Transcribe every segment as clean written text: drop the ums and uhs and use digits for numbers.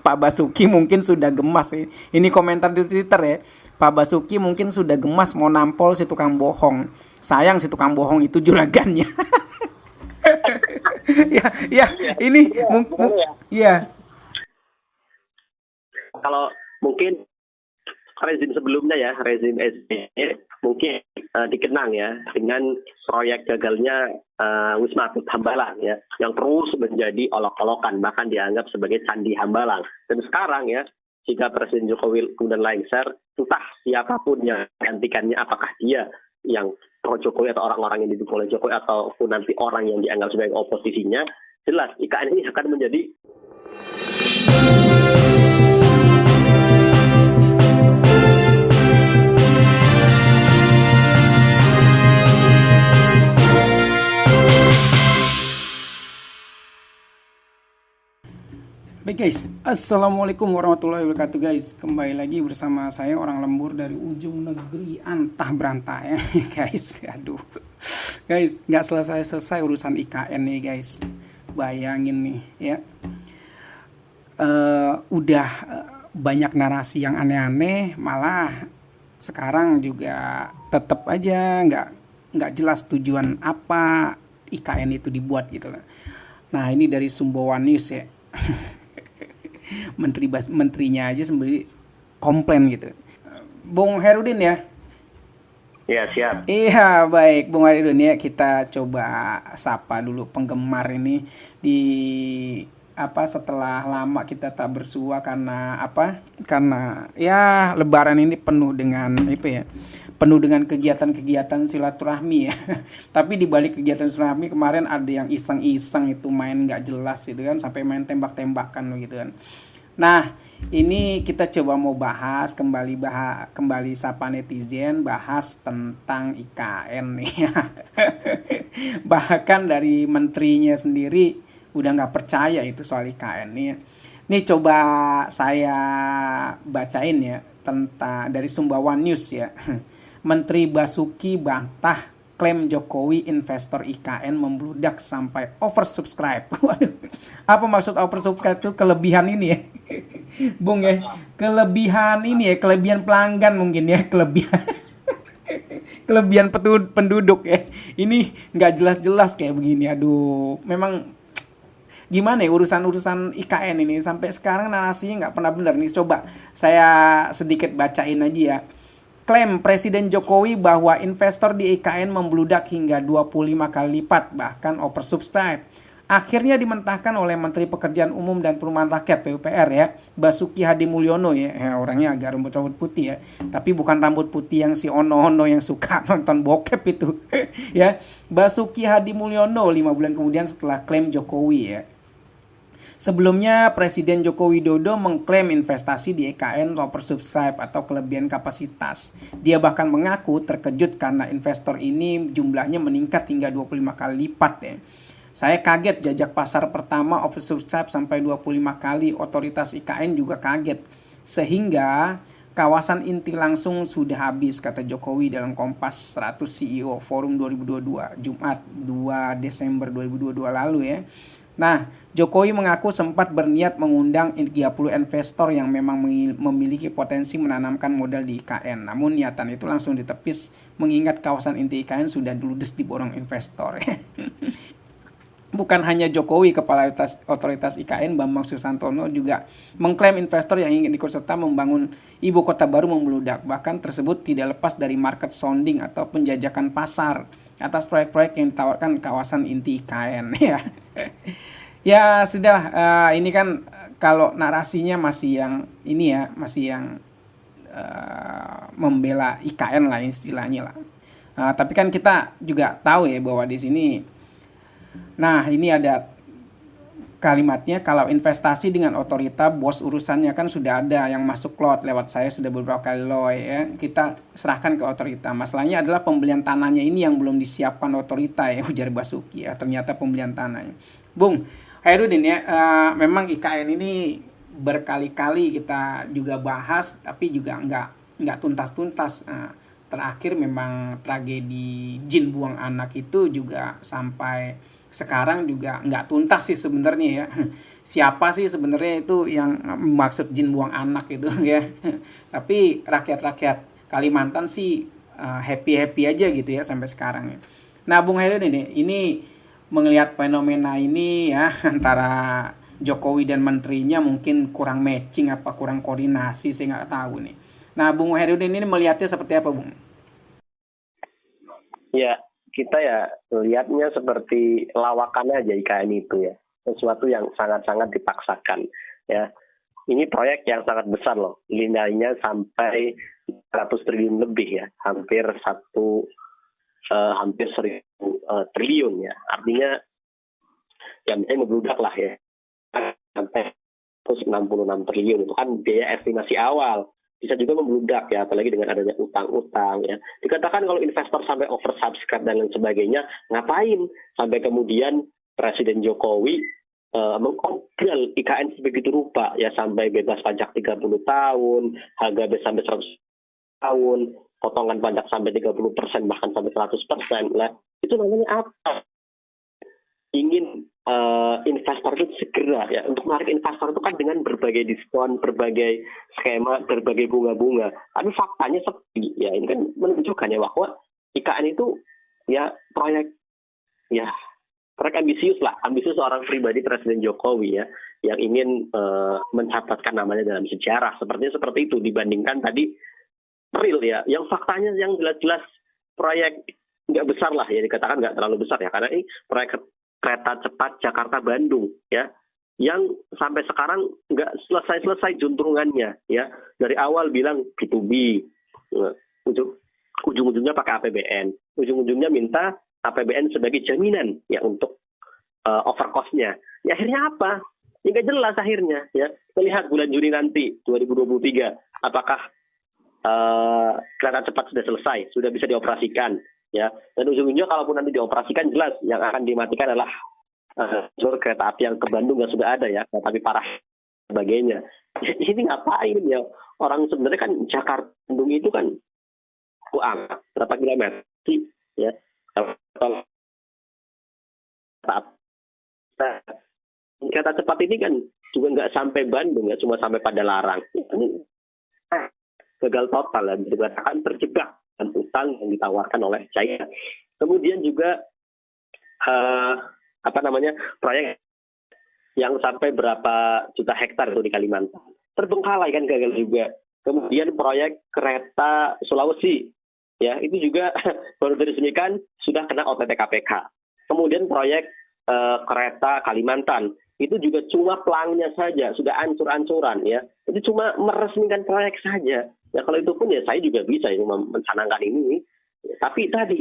Pak Basuki mungkin sudah gemas ya. Ini komentar di Twitter ya. Pak Basuki mungkin sudah gemas mau nampol si tukang bohong. Sayang si tukang bohong itu juragannya. Ya, ya, Iya, ini iya, ya. ya, Kalau mungkin rezim sebelumnya ya, rezim SBY mungkin dikenang ya dengan proyek gagalnya Wisma Atlet Hambalang ya, yang terus menjadi olok-olokan, bahkan dianggap sebagai candi Hambalang. Dan sekarang ya, jika Presiden Jokowi kemudian lengser, entah siapapun yang gantikannya, apakah dia yang pro Jokowi atau orang-orang yang didukung oleh Jokowi ataupun nanti orang yang dianggap sebagai oposisinya, jelas IKN ini akan menjadi baik guys, assalamualaikum warahmatullahi wabarakatuh guys. Kembali lagi bersama saya orang lembur dari ujung negeri antah berantah ya guys. Aduh guys, nggak selesai urusan IKN nih guys. Bayangin nih ya, udah banyak narasi yang aneh-aneh, malah sekarang juga tetap aja nggak jelas tujuan apa IKN itu dibuat gitu lah. Nah ini dari Sumbawa News ya. Menterinya aja sendiri komplain gitu. Bung Herudin ya. ya siap. Iya baik Bung Herudin ya, kita coba sapa dulu penggemar ini di apa, setelah lama kita tak bersua karena apa? Karena ya Lebaran ini penuh dengan apa ya? Penuh dengan kegiatan-kegiatan silaturahmi ya. Tapi di balik kegiatan silaturahmi kemarin ada yang iseng-iseng itu main nggak jelas gitu kan, sampai main tembak-tembakan gitu kan. Nah, ini kita coba mau kembali sapa netizen, bahas tentang IKN nih. Bahkan dari menterinya sendiri udah nggak percaya itu soal IKN nih. Nih coba saya bacain ya tentang dari Sumbawa News ya. Menteri Basuki bantah klaim Jokowi investor IKN membludak sampai oversubscribe. Waduh, apa maksud oversubscribe itu? Kelebihan ini ya, Bung ya, kelebihan ini ya, kelebihan pelanggan mungkin ya, kelebihan penduduk ya. Ini nggak jelas-jelas kayak begini. Aduh, memang gimana ya urusan IKN ini sampai sekarang narasinya nggak pernah benar nih. Coba saya sedikit bacain aja ya. Klaim Presiden Jokowi bahwa investor di IKN membludak hingga 25 kali lipat, bahkan oversubscribe. Akhirnya dimentahkan oleh Menteri Pekerjaan Umum dan Perumahan Rakyat (PUPR) ya, Basuki Hadi Mulyono ya. Orangnya agak rambut putih ya, tapi bukan rambut putih yang si ono-ono yang suka nonton bokep itu. Ya, Basuki Hadi Mulyono 5 bulan kemudian setelah klaim Jokowi ya. Sebelumnya Presiden Joko Widodo mengklaim investasi di IKN oversubscribe atau kelebihan kapasitas. Dia bahkan mengaku terkejut karena investor ini jumlahnya meningkat hingga 25 kali lipat ya. Saya kaget, jajak pasar pertama oversubscribe sampai 25 kali, otoritas IKN juga kaget. Sehingga kawasan inti langsung sudah habis, kata Jokowi dalam Kompas 100 CEO Forum 2022 Jumat 2 Desember 2022 lalu ya. Nah, Jokowi mengaku sempat berniat mengundang 30 investor yang memang memiliki potensi menanamkan modal di IKN. Namun niatan itu langsung ditepis mengingat kawasan inti IKN sudah ludes diborong investor. Bukan hanya Jokowi, Kepala Otoritas IKN Bambang Susantono juga mengklaim investor yang ingin ikut serta membangun ibu kota baru membludak. Bahkan tersebut tidak lepas dari market sounding atau penjajakan pasar atas proyek-proyek yang ditawarkan kawasan inti IKN ya. Ya sudah, ini kan kalau narasinya masih yang ini ya, masih yang membela IKN lah istilahnya lah. Tapi kan kita juga tahu ya bahwa di sini, nah ini ada kalimatnya, kalau investasi dengan otorita bos urusannya kan sudah ada yang masuk lot lewat saya sudah beberapa kali ya, kita serahkan ke otorita. Masalahnya adalah pembelian tanahnya ini yang belum disiapkan otorita ya, ujar Basuki ya. Ternyata pembelian tanahnya, Bung Herudin ya, memang IKN ini berkali-kali kita juga bahas tapi juga nggak tuntas-tuntas. Terakhir memang tragedi Jin buang anak itu juga sampai sekarang juga nggak tuntas sih sebenarnya ya. Siapa sih sebenarnya itu yang maksud jin buang anak itu ya. Tapi rakyat-rakyat Kalimantan sih happy-happy aja gitu ya sampai sekarang ya. Nah, Bung Hairil ini melihat fenomena ini ya antara Jokowi dan menterinya mungkin kurang matching apa kurang koordinasi, saya nggak tahu nih. Nah, Bung Hairil ini melihatnya seperti apa, Bung? Ya, kita ya lihatnya seperti lawakan aja IKN itu ya. Sesuatu yang sangat-sangat dipaksakan ya. Ini proyek yang sangat besar loh. Nilainya sampai 100 triliun lebih ya. Hampir 1.000 triliun ya. Artinya ya misalnya membludak lah ya. Sampai 166 triliun itu kan biaya estimasi awal. Bisa juga membludak ya, apalagi dengan adanya utang-utang ya. Dikatakan kalau investor sampai oversubscribe dan lain sebagainya, ngapain? Sampai kemudian Presiden Jokowi mengobrol IKN sebegitu rupa ya, sampai bebas pajak 30 tahun, harga bebas sampai 100 tahun, potongan pajak sampai 30%, bahkan sampai 100% lah. Itu namanya apa? Ingin investor itu segera ya, untuk menarik investor itu kan dengan berbagai diskon, berbagai skema, berbagai bunga-bunga. Tapi faktanya sepi ya, ini kan menunjukkan ya bahwa IKN itu ya proyek ambisius lah, ambisius seorang pribadi Presiden Jokowi ya, yang ingin mencatatkan namanya dalam sejarah. Seperti itu dibandingkan tadi real ya, yang faktanya yang jelas-jelas proyek nggak besar lah ya, dikatakan nggak terlalu besar ya, karena ini proyek kereta cepat Jakarta-Bandung ya, yang sampai sekarang nggak selesai juntrungannya ya. Dari awal bilang B2B, ujung-ujungnya pakai APBN, ujung-ujungnya minta APBN sebagai jaminan ya untuk overcost-nya. Ya akhirnya apa? Ya nggak jelas akhirnya ya. Kita lihat bulan Juni nanti 2023, apakah kereta cepat sudah selesai, sudah bisa dioperasikan ya, dan ujung-ujungnya kalaupun nanti dioperasikan, jelas yang akan dimatikan adalah jalur kereta api yang ke Bandung yang sudah ada ya, tapi parah sebagainya. Ini ngapain ya? Orang sebenarnya kan Jakarta Bandung itu kan berapa kilometer sih ya? Kereta cepat ini kan juga nggak sampai Bandung ya, cuma sampai pada Larang. Ini gagal total ya, dikatakan terjebak dan utang yang ditawarkan oleh China. Kemudian juga proyek yang sampai berapa juta hektar itu di Kalimantan terbengkalai kan, gagal juga. Kemudian proyek kereta Sulawesi ya, itu juga baru diresmikan sudah kena OTT KPK. Kemudian proyek kereta Kalimantan itu juga cuma pelangnya saja sudah ancur-ancuran ya. Itu cuma meresmikan proyek saja. Ya kalau itu pun ya saya juga bisa ya mencanangkan ini. Tapi tadi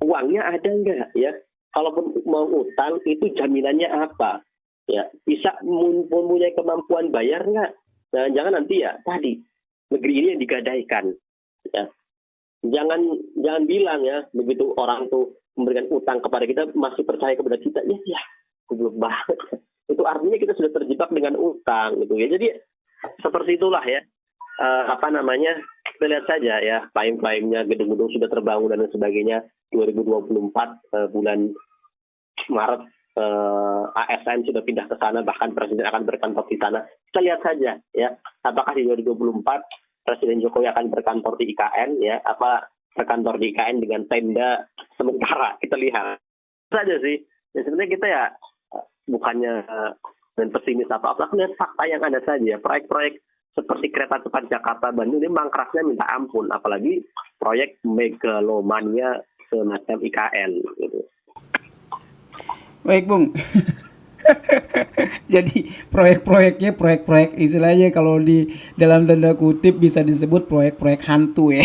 uangnya ada nggak ya? Kalaupun mau utang itu jaminannya apa? Ya bisa mempunyai kemampuan bayar nggak? Nah, jangan nanti ya tadi negeri ini yang digadaikan. Ya. Jangan bilang ya begitu orang tuh memberikan utang kepada kita masih percaya kepada kita. Ya goblok banget. Itu artinya kita sudah terjebak dengan utang gitu ya. Jadi seperti itulah ya. Kita lihat saja ya, klaim-klaimnya gedung-gedung sudah terbangun dan sebagainya. 2024 bulan Maret ASN sudah pindah ke sana, bahkan Presiden akan berkantor di sana. Kita lihat saja ya, apakah di 2024 Presiden Jokowi akan berkantor di IKN ya, apa berkantor di IKN dengan tenda sementara. Kita lihat saja sih. Ya, sebenarnya kita ya bukannya dan pesimis apa-apa, lihat fakta yang ada saja. Proyek-proyek seperti kereta cepat Jakarta-Bandung ini mangkraknya minta ampun, apalagi proyek megalomania semacam IKN gitu. Baik, Bung. Jadi proyek-proyeknya proyek-proyek istilahnya kalau di dalam tanda kutip bisa disebut proyek-proyek hantu ya.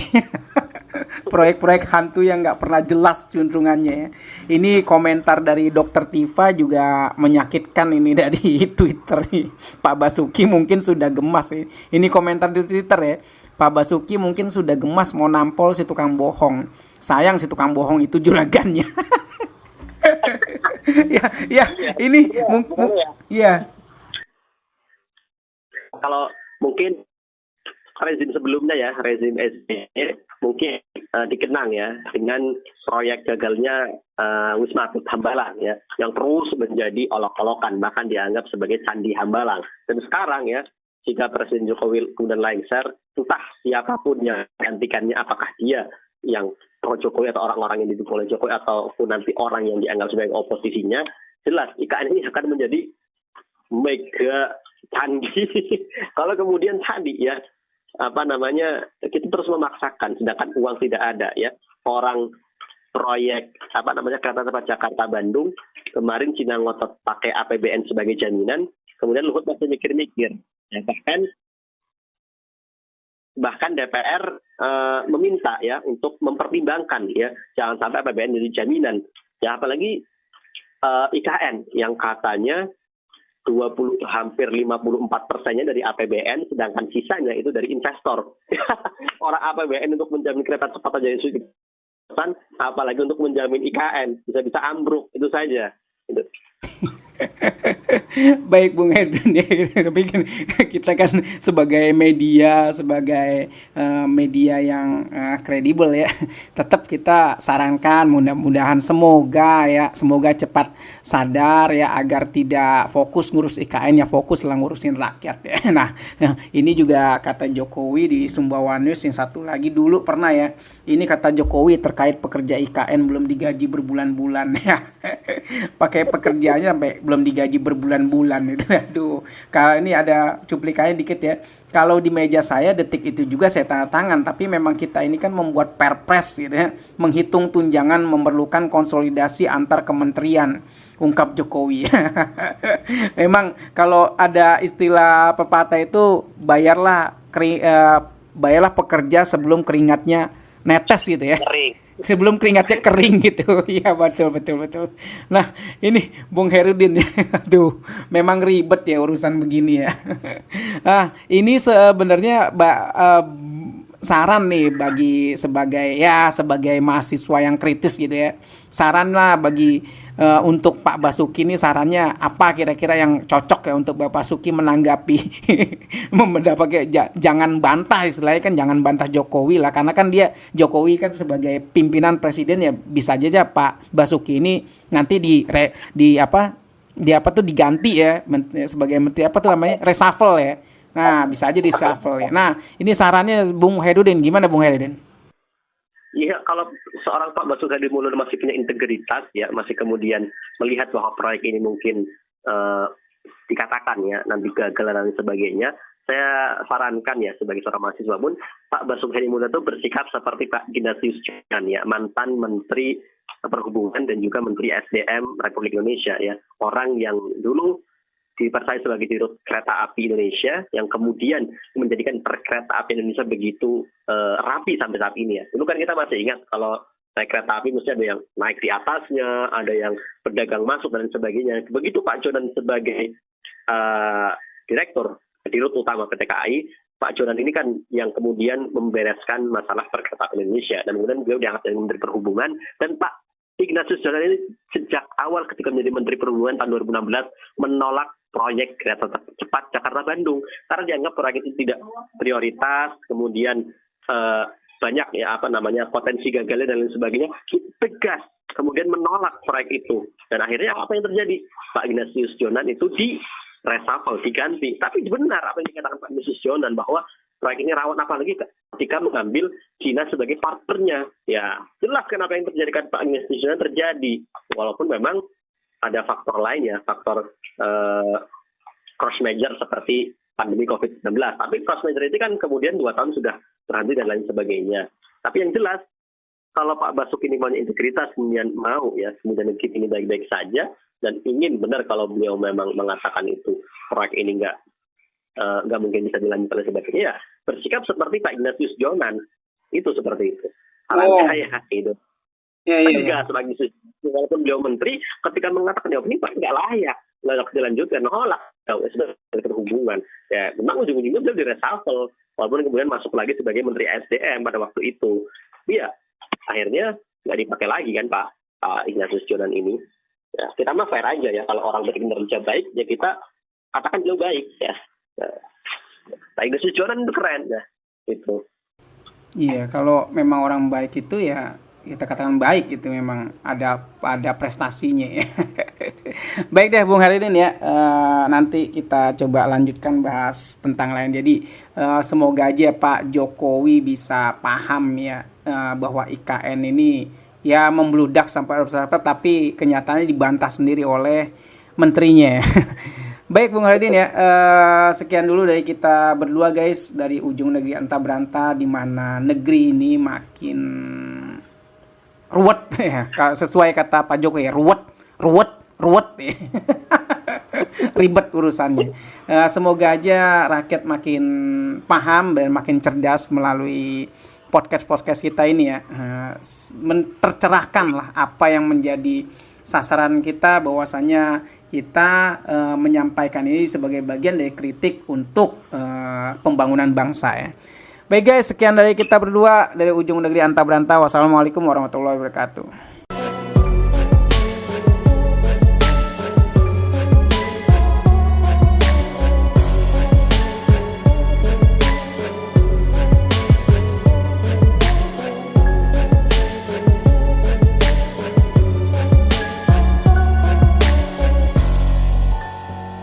Proyek-proyek hantu yang nggak pernah jelas juntrungannya ya. Ini komentar dari Dokter Tifa juga menyakitkan ini dari Twitter nih. Pak Basuki mungkin sudah gemas ya. Ini komentar di Twitter ya. Pak Basuki mungkin sudah gemas mau nampol si tukang bohong. Sayang si tukang bohong itu juragannya. Ini Kalau mungkin rezim sebelumnya ya, rezim SBY mungkin dikenang ya dengan proyek gagalnya Wisma Atlet Hambalang ya, yang terus menjadi olok-olokan, bahkan dianggap sebagai candi Hambalang. Dan sekarang ya, jika Presiden Jokowi kemudian lengser, entah siapapun yang gantikannya, apakah dia yang pro Jokowi atau orang-orang yang didukung oleh Jokowi ataupun nanti orang yang dianggap sebagai oposisinya, jelas IKN ini akan menjadi mega candi. Kalau kemudian tadi ya, kita terus memaksakan sedangkan uang tidak ada ya. Orang proyek kereta cepat Jakarta Bandung kemarin Cina ngotot pakai APBN sebagai jaminan, kemudian Luhut masih mikir-mikir ya, bahkan DPR meminta ya untuk mempertimbangkan ya, jangan sampai APBN jadi jaminan ya, apalagi IKN yang katanya hampir 54%-nya dari APBN, sedangkan sisanya itu dari investor. Orang APBN untuk menjamin kereta cepat aja yang sulit, apalagi untuk menjamin IKN, bisa-bisa ambruk, itu saja. Gitu. Baik Bung Hedun ya, tapi kan kita kan sebagai media, media yang kredibel ya, tetap kita sarankan mudah-mudahan semoga cepat sadar ya, agar tidak fokus ngurus IKN ya, fokus lah ngurusin rakyat ya. Nah, ini juga kata Jokowi di Sumbawa News yang satu lagi dulu pernah ya. Ini kata Jokowi terkait pekerja IKN belum digaji berbulan-bulan ya. Pakai pekerjaannya sampai belum digaji berbulan-bulan itu. Aduh, kalau ini ada cuplikannya dikit ya. Kalau di meja saya Detik itu juga saya tanda tangan, tapi memang kita ini kan membuat perpres gitu ya. Menghitung tunjangan memerlukan konsolidasi antar kementerian, ungkap Jokowi. Memang kalau ada istilah pepatah itu bayarlah pekerja sebelum keringatnya netes gitu ya. Sebelum keringatnya kering gitu. Iya, betul. Nah, ini Bung Herudin ya. Aduh, memang ribet ya urusan begini ya. Ini sebenarnya saran nih sebagai mahasiswa yang kritis gitu ya. Saran lah untuk Pak Basuki ini, sarannya apa kira-kira yang cocok ya untuk Bapak Basuki menanggapi jangan bantah, istilahnya kan jangan bantah Jokowi lah, karena kan Jokowi kan sebagai pimpinan presiden ya, bisa aja Pak Basuki ini nanti diganti ya sebagai menteri reshuffle ya. Nah, bisa aja reshuffle ya. Nah, ini sarannya Bung Herudin, gimana Bung Herudin? Iya, kalau seorang Pak Basuki Hadimulyono masih punya integritas ya, masih kemudian melihat bahwa proyek ini mungkin dikatakan ya nanti gagal dan sebagainya, saya sarankan ya sebagai seorang mahasiswa pun Pak Basuki Hadimulyono itu bersikap seperti Pak Ignatius Jonan ya, mantan Menteri Perhubungan dan juga Menteri SDM Republik Indonesia ya, orang yang dulu dipercaya sebagai dirut kereta api Indonesia yang kemudian menjadikan kereta api Indonesia begitu rapi sampai saat ini ya. Dulu kan kita masih ingat kalau naik kereta api mesti ada yang naik di atasnya, ada yang pedagang masuk dan sebagainya. Begitu Pak Jonan sebagai direktur dirut utama PT KAI, Pak Jonan ini kan yang kemudian membereskan masalah perkereta Indonesia, dan kemudian beliau diangkat jadi Menteri Perhubungan. Dan Pak Ignatius Jonan ini sejak awal ketika menjadi Menteri Perhubungan tahun 2016 menolak proyek kereta cepat Jakarta Bandung karena dianggap proyek itu tidak prioritas, kemudian banyak ya potensi gagalnya dan lain sebagainya, tegas kemudian menolak proyek itu. Dan akhirnya apa yang terjadi? Pak Ignatius Jonan itu di reshuffle, diganti. Tapi benar apa yang dikatakan Pak Ignatius Jonan bahwa proyek ini rawan, apalagi ketika mengambil China sebagai partnernya. Ya, jelas kenapa yang terjadi Pak Ignatius Jonan terjadi. Walaupun memang ada faktor lain ya, faktor cross major seperti pandemi COVID-19. Tapi cross major itu kan kemudian 2 tahun sudah berhenti dan lain sebagainya. Tapi yang jelas, kalau Pak Basuki ini punya integritas, kemudian mau ya, kemudian ini baik-baik saja, dan ingin benar kalau beliau memang mengatakan itu proyek ini nggak mungkin bisa dilanjutkan dan sebagainya, ya bersikap seperti Pak Ignatius Jonan, itu seperti itu. Alangkah ya itu. Tegas Pak Ignatius, walaupun beliau menteri, ketika mengatakan ya ini Pak nggak layak dilanjutkan, nolak sebagai Perhubungan. Ya memang ujung-ujungnya beliau di reshuffle, walaupun kemudian masuk lagi sebagai Menteri SDM pada waktu itu. Iya, akhirnya nggak dipakai lagi kan Pak Ignatius Jonan ini. Ya, kita mah fair aja ya, kalau orang berkinerja baik ya kita katakan beliau baik ya. Pak Ignatius Jonan itu keren ya. Itu. Iya, kalau memang orang baik itu ya kita katakan baik itu memang ada prestasinya ya. Baik deh Bung Haridin ya. Nanti kita coba lanjutkan bahas tentang lain. Jadi semoga aja Pak Jokowi bisa paham ya bahwa IKN ini ya membludak sampai tapi kenyataannya dibantah sendiri oleh menterinya. Baik Bung Haridin ya, sekian dulu dari kita berdua guys dari ujung negeri antah berantah di mana negeri ini makin ruwet ya, sesuai kata Pak Jokowi ya, ruwet, ruwet, ruwet ya. Ribet urusannya. Semoga aja rakyat makin paham dan makin cerdas melalui podcast-podcast kita ini ya. Tercerahkan lah apa yang menjadi sasaran kita, bahwasanya kita menyampaikan ini sebagai bagian dari kritik untuk pembangunan bangsa ya. Baik guys, sekian dari kita berdua dari ujung negeri antah berantah. Wassalamualaikum warahmatullahi wabarakatuh.